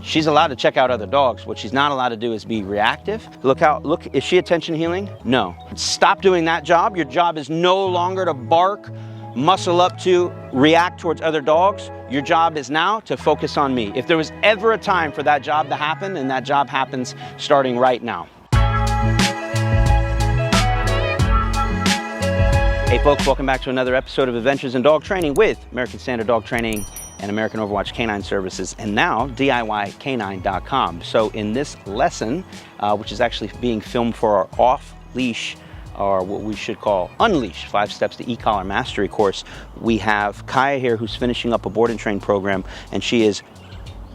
She's allowed to check out other dogs. What she's not allowed to do is be reactive. Look, is she attention healing? No. Stop doing that job. Your job is no longer to bark, muscle up to, react towards other dogs. Your job is now to focus on me. If there was ever a time for that job to happen, then that job happens starting right now. Hey folks, welcome back to another episode of Adventures in Dog Training with American Standard Dog Training and American Overwatch Canine Services, and now DIYcanine.com. So in this lesson, which is actually being filmed for our off-leash, or what we should call Unleash, 5 Steps to E-Collar Mastery course, we have Kaya here who's finishing up a board and train program, and she is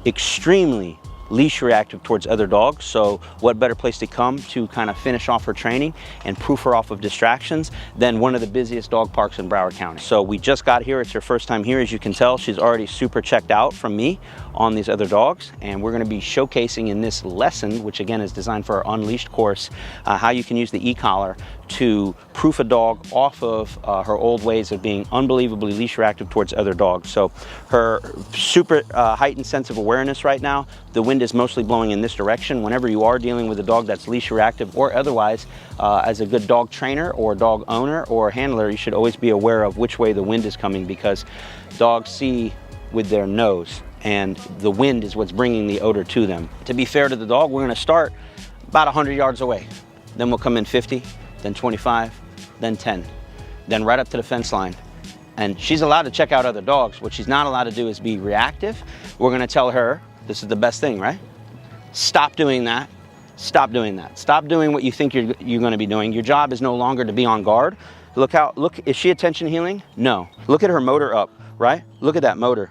extremely leash reactive towards other dogs. So what better place to come to kind of finish off her training and proof her off of distractions than one of the busiest dog parks in Broward County. So we just got here. It's her first time here. As you can tell, she's already super checked out from me on these other dogs, and we're going to be showcasing in this lesson, which again is designed for our Unleashed course, how you can use the e-collar to proof a dog off of her old ways of being unbelievably leash reactive towards other dogs. So her super heightened sense of awareness right now, the wind is mostly blowing in this direction. Whenever you are dealing with a dog that's leash reactive or otherwise, as a good dog trainer or dog owner or handler, you should always be aware of which way the wind is coming, because dogs see with their nose, and the wind is what's bringing the odor to them. To be fair to the dog, we're going to start about 100 yards away. Then we'll come in 50, then 25, then 10, then right up to the fence line. And she's allowed to check out other dogs. What she's not allowed to do is be reactive. We're going to tell her, this is the best thing, right? Stop doing that. Stop doing that. Stop doing what you think you're going to be doing. Your job is no longer to be on guard. Look, is she attention healing? No. Look at her motor up, right? Look at that motor.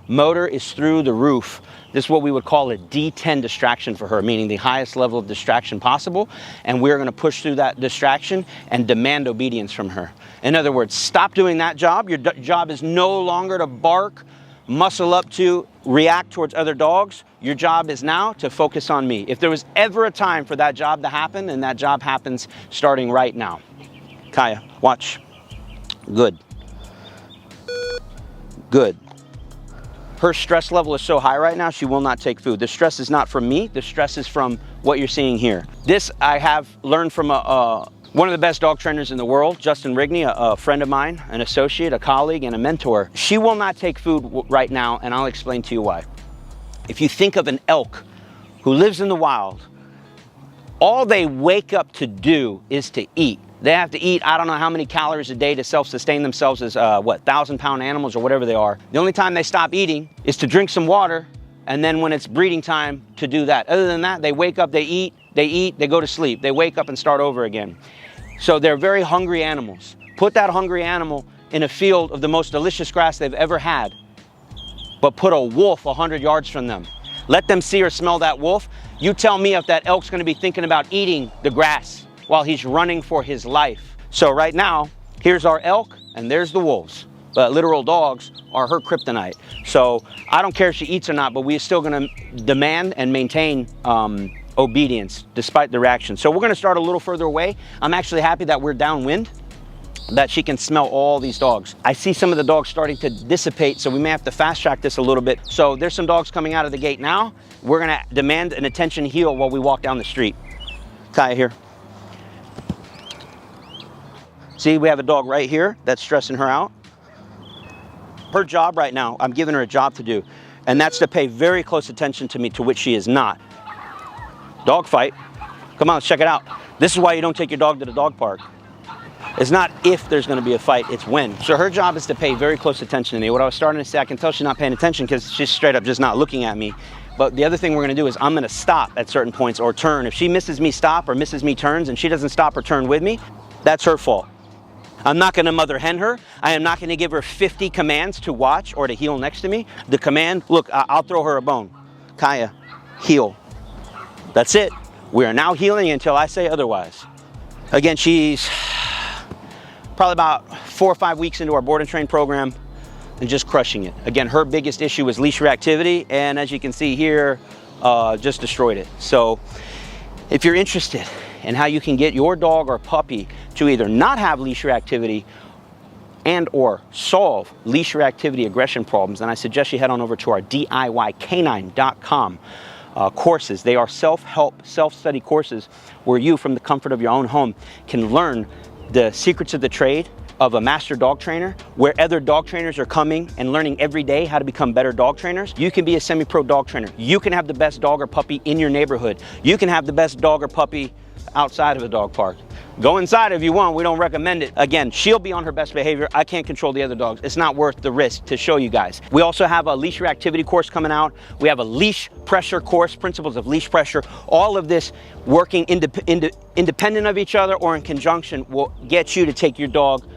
Motor is through the roof. This is what we would call a D10 distraction for her, meaning the highest level of distraction possible. And we're going to push through that distraction and demand obedience from her. In other words, stop doing that job. Your job is no longer to bark, muscle up to, react towards other dogs. Your job is now to focus on me. If there was ever a time for that job to happen, then that job happens starting right now. Kaya, watch. Good. Good. Her stress level is so high right now, she will not take food. The stress is not from me. The stress is from what you're seeing here. This I have learned from one of the best dog trainers in the world, Justin Rigney, a friend of mine, an associate, a colleague, and a mentor. She will not take food right now, and I'll explain to you why. If you think of an elk who lives in the wild, all they wake up to do is to eat. They have to eat, I don't know how many calories a day to self-sustain themselves as, 1,000-pound animals or whatever they are. The only time they stop eating is to drink some water, and then when it's breeding time to do that. Other than that, they wake up, they eat, they go to sleep. They wake up and start over again. So they're very hungry animals. Put that hungry animal in a field of the most delicious grass they've ever had, but put a wolf 100 yards from them. Let them see or smell that wolf. You tell me if that elk's gonna be thinking about eating the grass while he's running for his life. So right now, here's our elk and there's the wolves. But literal dogs are her kryptonite. So I don't care if she eats or not, but we're still gonna demand and maintain obedience despite the reaction. So we're gonna start a little further away. I'm actually happy that we're downwind, that she can smell all these dogs. I see some of the dogs starting to dissipate, so we may have to fast track this a little bit. So there's some dogs coming out of the gate now. We're gonna demand an attention heel while we walk down the street. Kaya here. See, we have a dog right here that's stressing her out. Her job right now, I'm giving her a job to do, and that's to pay very close attention to me, to which she is not. Dog fight. Come on, let's check it out. This is why you don't take your dog to the dog park. It's not if there's going to be a fight, it's when. So her job is to pay very close attention to me. What I was starting to say, I can tell she's not paying attention because she's straight up just not looking at me. But the other thing we're going to do is I'm going to stop at certain points or turn. If she misses me stop or misses me turns and she doesn't stop or turn with me, that's her fault. I'm not going to mother hen her. I am not going to give her 50 commands to watch or to heel next to me. The command, look, I'll throw her a bone. Kaya, heel. That's it. We are now healing until I say otherwise. Again, she's probably about 4 or 5 weeks into our board and train program and just crushing it. Again, her biggest issue was leash reactivity, and as you can see here, just destroyed it. So if you're interested in how you can get your dog or puppy to either not have leash reactivity and or solve leash reactivity aggression problems, then I suggest you head on over to our DIYcanine.com courses. They are self-help, self-study courses where you, from the comfort of your own home, can learn the secrets of the trade of a master dog trainer, where other dog trainers are coming and learning every day how to become better dog trainers. You can be a semi-pro dog trainer. You can have the best dog or puppy in your neighborhood. You can have the best dog or puppy outside of a dog park. Go inside if you want, we don't recommend it. Again, she'll be on her best behavior. I can't control the other dogs. It's not worth the risk to show you guys. We also have a leash reactivity course coming out. We have a leash pressure course, principles of leash pressure. All of this working independent of each other or in conjunction will get you to take your dog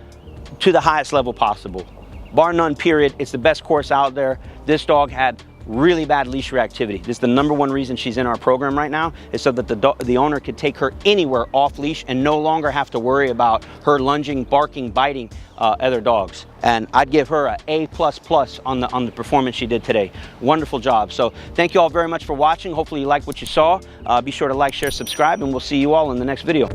to the highest level possible. Bar none, period. It's the best course out there. This dog had really bad leash reactivity. This is the #1 reason she's in our program right now, is so that the owner could take her anywhere off leash and no longer have to worry about her lunging, barking, biting other dogs. And I'd give her a A++ on the performance she did today. Wonderful job. So thank you all very much for watching. Hopefully you liked what you saw. Be sure to like, share, subscribe, and we'll see you all in the next video.